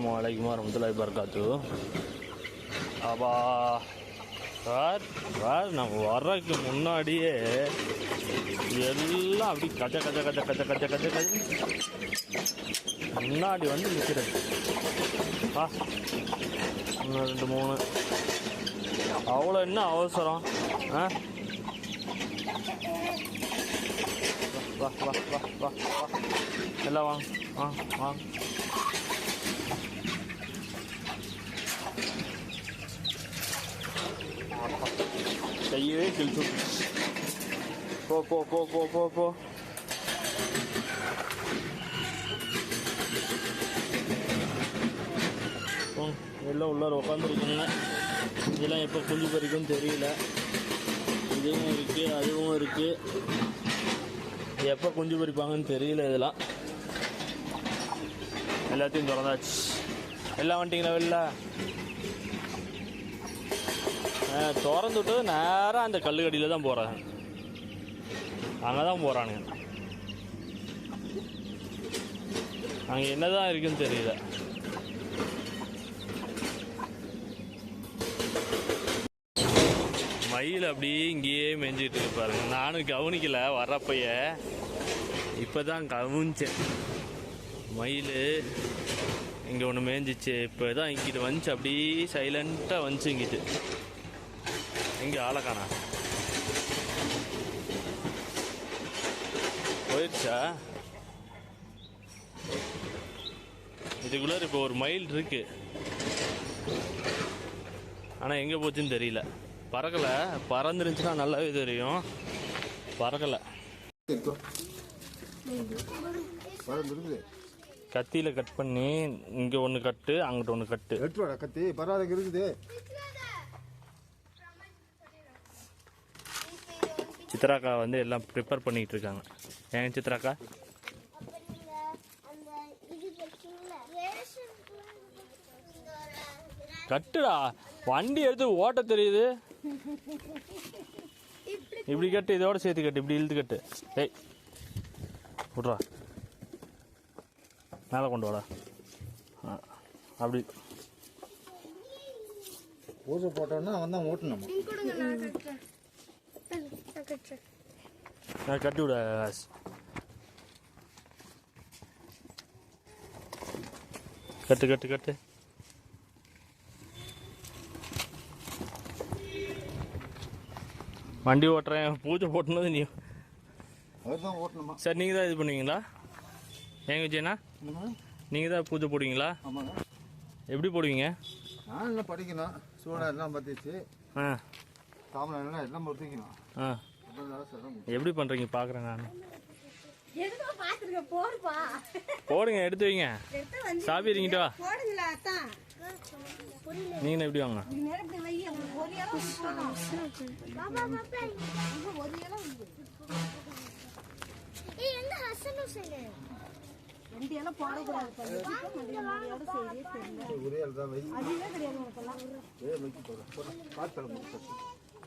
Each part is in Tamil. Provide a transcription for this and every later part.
அஸ்ஸலாமு அலைக்கும் வரஹ்மத்துல்லாஹி வபரகாத்துஹு. அப்பா சார் நம்ம வர்றதுக்கு முன்னாடியே எல்லாம் அப்படி கச்ச கச்ச கச்ச கச்ச கச்ச கச்ச கச்ச முன்னாடி வந்து நிற்கிறது. ஒன்று 2 3 அவ்வளோ என்ன அவசரம்? வா வா வா வா வா எல்லாம் வாங்க வாங்க. கையே கிழிச்சு போ போ போ போ போ போ. எல்லாம் உள்ளார உட்காந்துருக்குங்க. இதெல்லாம் எப்போ குஞ்சு பறிக்கும்னு தெரியல. இதுவும் இருக்குது அதுவும் இருக்குது. எப்போ குஞ்சு பறிப்பாங்கன்னு தெரியல. இதெல்லாம் எல்லாத்தையும் திறந்தாச்சு. எல்லாம் வந்துட்டிங்களா வெளில? திறந்து விட்டது நேராக அந்த கல்லுக்கடியில் தான் போகிறாங்க. அங்கே தான் போகிறானுங்க. அங்கே என்ன தான் இருக்குன்னு தெரியல. மயில் அப்படியே இங்கேயே மேய்ஞ்சிட்டு இருக்கு பாருங்க. நானும் கவனிக்கல வர்றப்பைய, இப்போ தான் கவனிச்சேன். மயில் இங்கே ஒன்று மேய்ஞ்சிச்சு. இப்போ தான் இங்கிட்டு வந்துச்சு. அப்படியே சைலண்ட்டாக வந்துச்சு இங்கிட்டு. எங்கே ஆளக்கானா போயிடுச்சா? இதுக்குள்ள இப்போ ஒரு மயில் இருக்கு. ஆனால் எங்கே போச்சுன்னு தெரியல. பறக்கலை. பறந்துருந்துச்சுன்னா நல்லாவே தெரியும். பறக்கலை. கத்தியில் கட் பண்ணி இங்கே ஒன்று கட்டு, அங்கிட்ட ஒன்று கட்டு. கத்தி பரவாயில்ல இருக்குது. சித்ராக்கா வந்து எல்லாம் ப்ரிப்பேர் பண்ணிகிட்டு இருக்காங்க. ஏன் சித்ராக்கா? கட்டுடா, வண்டி எடுத்து ஓட்ட தெரியுது. இப்படி கட்டு, இதோட சேர்த்து கட்டு. இப்படி இழுத்து கட்டு. ஏய் விட்றா, மேலே கொண்டு வாடா. அப்படி ஊசை போட்டோன்னா அவன் தான் ஓட்டணும். கட்டி விட. கட்டு கட்டு கட்டு. வண்டி ஓட்டுறேன். பூஜை போட்டுனது நீ தான் ஓட்டணுமா? சார் நீங்கள் தான் இது பண்ணுவீங்களா? ஏங்க விஜயண்ணா, நீங்கள் தான் பூஜை போடுவீங்களா? ஆமாங்க. எப்படி போடுவீங்க? நான் எல்லாம் படிக்கணும். சூடா எல்லாம் பற்றிச்சு. தாமரை எல்லாம் பற்றிக்கணும். எப்படி பண்ணுறீங்க பார்க்குறேன் நான். போடுங்க, எடுத்து வைங்க. சாப்பி இருங்கிட்டு வா. நீங்கள் எப்படி வாங்க?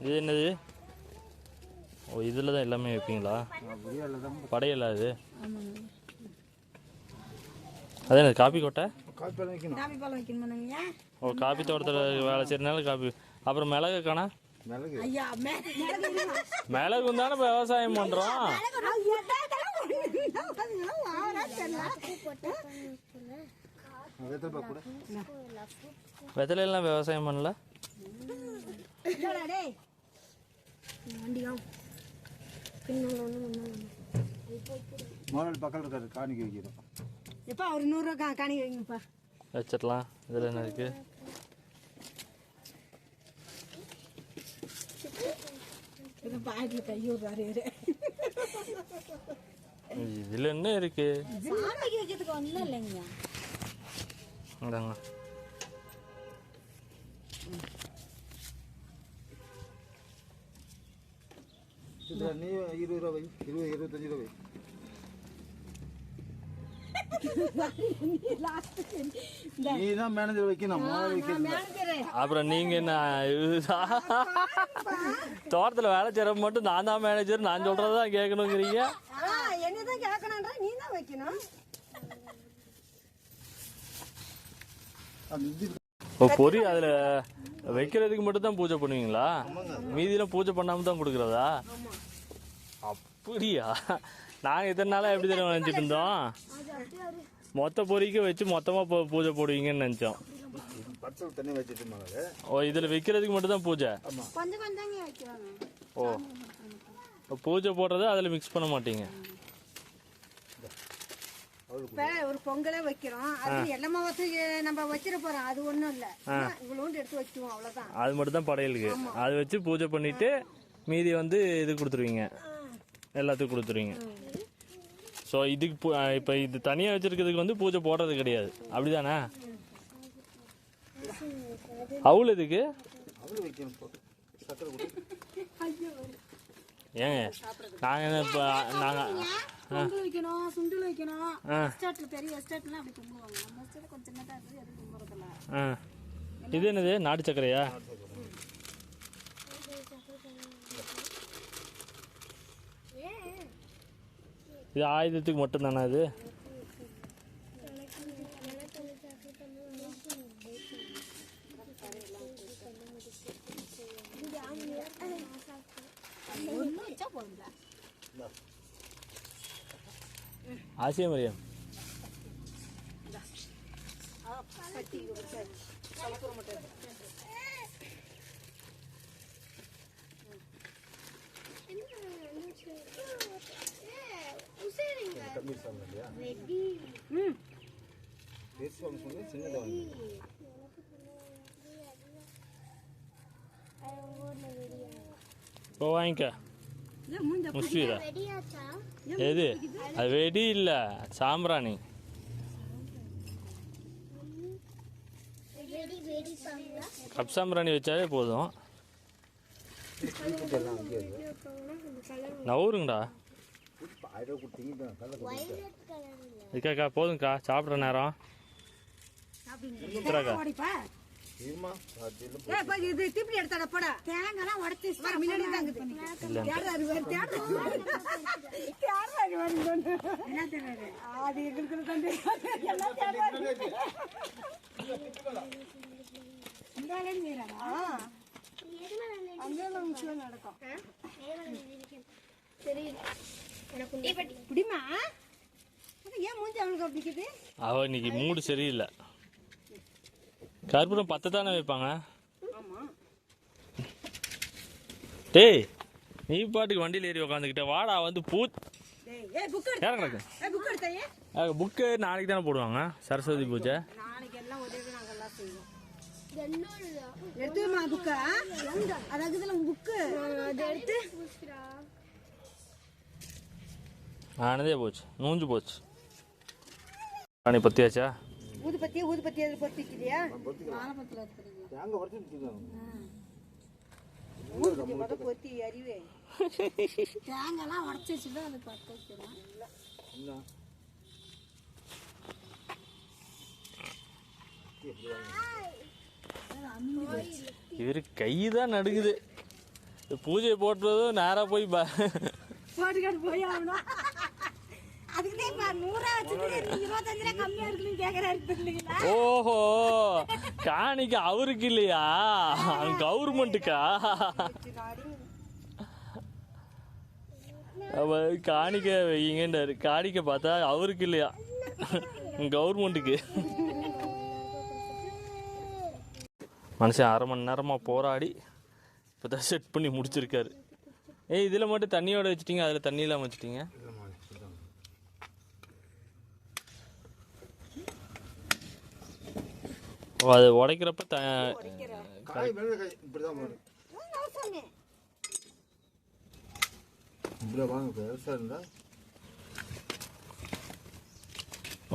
இது என்னது? ஓ, இதில் தான் எல்லாமே வைப்பீங்களா? படையல அது? அதே என்ன காப்பி கொட்டை? ஓ, காப்பி தோட்டத்தில் வேலை செய்யறதுனால காப்பி. அப்புறம் மிளகு காணா? மிளகு தானே விவசாயம் பண்ணுறோம். வெத்தலையெல்லாம் விவசாயம் பண்ணல. மோரல் பக்கம் இருக்காரு. காணிக்கை வைக்கிறோம். எப்போ ஒரு 100 ரூபா காணிக்கை வைங்கப்பா. வச்சிடலாம். இதில் என்ன இருக்கு? இதில் என்ன இருக்கு? இந்தாங்க. நீ 20 ரூபாய் 25 ரூபாய். நீ தான் மேனேஜர் வைக்கணும். அப்புறம் நீங்க என்ன தோட்டத்தில் வேலை செய்யற மட்டும் நான் தான் மேனேஜர், நான் சொல்றதான் கேட்கணுங்கிறீங்க. என்னதான் கேட்கணும்ன்ற நீ தான் வைக்கணும். அது இது இப்போ பொரி அதில் வைக்கிறதுக்கு மட்டும் தான் பூஜை பண்ணுவீங்களா? மீதியெல்லாம் பூஜை பண்ணாமல் தான் கொடுக்குறதா? அப்படியா? நாங்கள் இத்தனை நாளாக எப்படி தெரியும் நினச்சிட்டு இருந்தோம், மொத்த பொரிக்கு வச்சு மொத்தமாக பூஜை போடுவீங்கன்னு நினச்சோம். பச்சை தண்ணி வச்சுட்டு இருந்தாங்க. ஓ, இதில் வைக்கிறதுக்கு மட்டும் தான் பூஜை? கொஞ்சம் கொஞ்சம் வைக்குவாங்க. ஓ, பூஜை போடுறத அதில் மிக்ஸ் பண்ண மாட்டீங்க? இப்போ ஒரு பொங்கலே வைக்கிறோம், அது எல்லாமே வச்சு நம்ம வச்சிட போறோம், அது ஒன்றும் இல்லை, இவ்வளோண்டு எடுத்து வச்சுக்குவோம், அவ்வளோதான். அது மட்டும் தான் படையலுக்கு. அது வச்சு பூஜை பண்ணிட்டு மீதி வந்து இது கொடுத்துருவீங்க, எல்லாத்துக்கும் கொடுத்துருவீங்க. ஸோ இதுக்கு இப்போ இது தனியாக வச்சிருக்கிறதுக்கு வந்து பூஜை போடுறது கிடையாது, அப்படிதானே? அவ்வளோ இதுக்கு ஏங்க நாங்கள் என்ன இப்போ நாங்கள் பொங்கல் வைக்கணும், சுண்டல் வைக்கணும், எஸ்டேட்டில் பெரிய எஸ்டேட்லாம் அப்படி கும்பிடுவாங்க. நம்ம எஸ்டேட் கொஞ்சம் சின்னதாக இருக்குது, எதுவும் கும்பிட்றதில்ல. இது என்னது, நாட்டு சக்கரையா? இது ஆயுதத்துக்கு மட்டும் தானே இது? ஆசியா மரியம் இப்போ வாங்கிக்க. முஸ்வீரா எது? அது வெடி இல்லை, சாம்பிராணி. கப் சாம்பிராணி வச்சாலே போதும். நவுருங்கடா. இதுக்காக்கா போதுங்கக்கா, சாப்பிட்ற நேரம். இது திருப்பி எடுத்தாட போட தேங்காய்லாம் உடச்சி முன்னாடி தாங்க அது எங்களுக்கு நடக்கும். இப்படிமா ஏன் மூஞ்சி அவனுக்கு அப்படிக்குது? அவ இன்னைக்கு மூடு சரியில்லை. கற்பூரம் 10 தானே வைப்பாங்க. டேய், நீ பாட்டுக்கு வண்டியில் ஏறி உக்காந்துக்கிட்ட வாடா, வந்து புக்கு நாளைக்கு தானே போடுவாங்க, சரஸ்வதி பூஜை. ஆனதே போச்சு, நூஞ்சு போச்சு. ராணி பத்தியாச்சா? ஊதுபத்தி அதில் பொத்திக்கிறியா? பொத்தி அறிவே தேங்காய்லாம் உடச்சி வச்சுட்டு அது பற்ற வைக்கிறோம். இவரு கைதான் நடுக்குது. பூஜை போட்டுறதும் நேரா போய் போட்டுக்காட்டு போய் ஆகணும். ஓஹோ, காணிக்க அவருக்கு இல்லையா, கவர்மெண்ட்டுக்கா? காணிக்க வைங்கன்றாரு, காணிக்க பார்த்தா அவருக்கு இல்லையா, கவர்மெண்ட்டுக்கு. மனுஷன் 1/2 மணி நேரமாக போராடி இப்போதான் செட் பண்ணி முடிச்சிருக்காரு. இதில் மட்டும் தண்ணியோட வச்சுட்டீங்க, அதில் தண்ணி இல்லாமல் வச்சுட்டீங்க. அது உடைக்கிறப்ப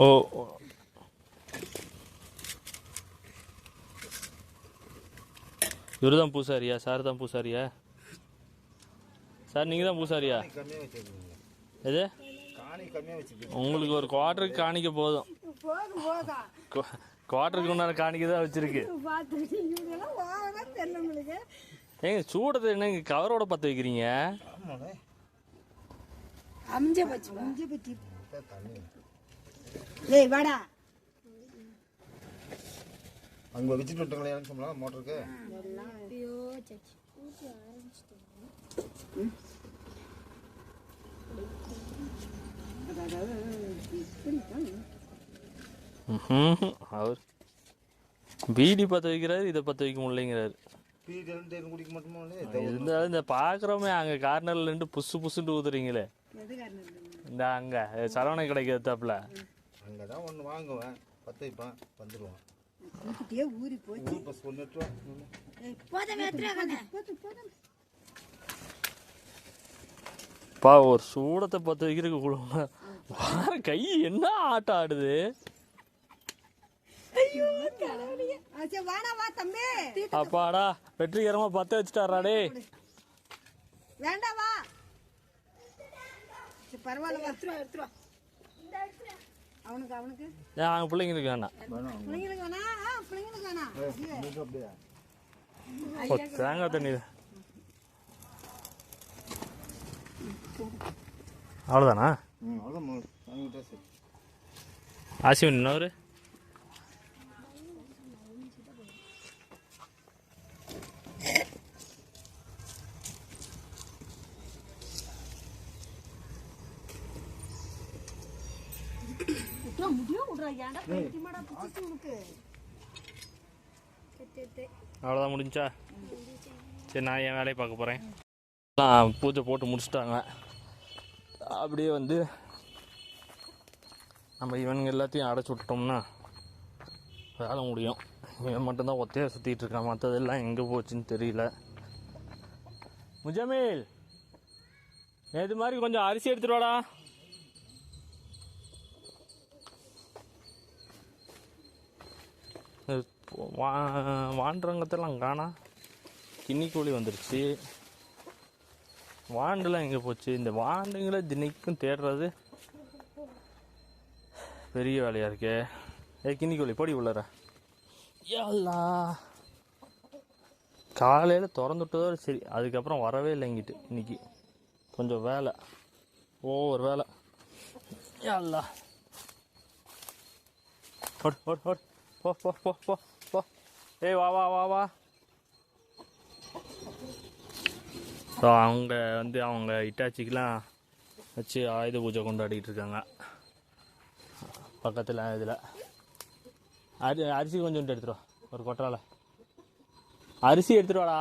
ஓ, இவரு தான் பூசாரியா? சார் தான் பூசாரியா? சார் நீங்கள் தான் பூசாரியா? எது உங்களுக்கு ஒரு குவார்டருக்கு காணிக்க போதும், குவார்டருக்கு உண்டான காணிக்க தான் வச்சிருக்கு. ஏங்க சூடத்தை என்னங்க கவரோட பற்ற வைக்கிறீங்க? அங்கே வச்சுட்டு விட்டுங்களே சொன்னா மோட்டருக்கு ஐயோ சச்சி ஊற்றி ஆரம்பிச்சிட்டேன். அவர் பீடி பற்ற வைக்கிறாரு, இதை பற்ற வைக்க முடியலைங்கிறாரு. குடிக்க மாட்டோமா இருந்தாலும் இந்த பார்க்குறோமே அங்கே கார்னரில் நின்று புசு புசுன்னு ஊதுறீங்களே. இந்த அங்கே சரவணை கடைக்கு எடுத்தாப்புல அங்கே தான் ஒன்று வாங்குவேன், பற்ற வைப்பேன், வந்துடுவான். ஊறி போச்சு. பா ஒரு சூடத்தை பற்ற வைக்கிறதுக்கு வார கை என்ன ஆட்டம் ஆடுது. அப்பாடா வெற்றிகரமா பற்ற வச்சுட்டாராடே. வேண்டாவா பரவாயில்ல. அவனுக்கு அவனுக்கு அவங்க பிள்ளைங்களுக்கு வேணாம். பிள்ளைங்களுக்கு வேணா, பிள்ளைங்களுக்கு வேணா. தேங்காய் தண்ணி அவ்வளோதானா? ஆசிவன் இன்னொரு அவ்வளோதான் முடிஞ்சா? சரி நான் என் வேலையை பார்க்க போகிறேன். பூஜை போட்டு முடிச்சுட்டாங்க. அப்படியே வந்து நம்ம இவனுங்க எல்லாத்தையும் அடைச்சி விட்டோம்னா வேலை முடியும். இவன் மட்டும்தான் ஒத்தையாக சுற்றிட்டு இருக்கான், மற்றதெல்லாம் எங்கே போச்சுன்னு தெரியல. முஜமீல் இது மாதிரி கொஞ்சம் அரிசி எடுத்துட்டு வாடா. வாண்டுறங்கத்தெல்லாம் காணா. கிண்ணி கோழி வந்துருச்சு. வாண்டுலாம் எங்கே போச்சு? இந்த வாண்டுங்களை தினைக்கும் தேடுறது பெரிய வேலையாக இருக்கே. கிண்ணி கோழி போடி உள்ளற. ஏல்லா காலையில் திறந்து விட்டதோட சரி, அதுக்கப்புறம் வரவே இல்லை இங்கிட்டு. இன்னைக்கு கொஞ்சம் வேலை, ஓவர் வேலை. ஏல்லா ஓட் ஓட் ஓட் போ போ போ போ போ. ஏய் வா வா வா வா. ஸோ அவங்க வந்து அவங்க இட்டாச்சிக்கெலாம் வச்சு ஆயுத பூஜை கொண்டாடிக்கிட்டு இருக்காங்க பக்கத்தில். இதில் அரிசி கொஞ்சோண்டு எடுத்துகிட்டு வா, ஒரு கொட்டால அரிசி எடுத்துகிட்டு வாடா.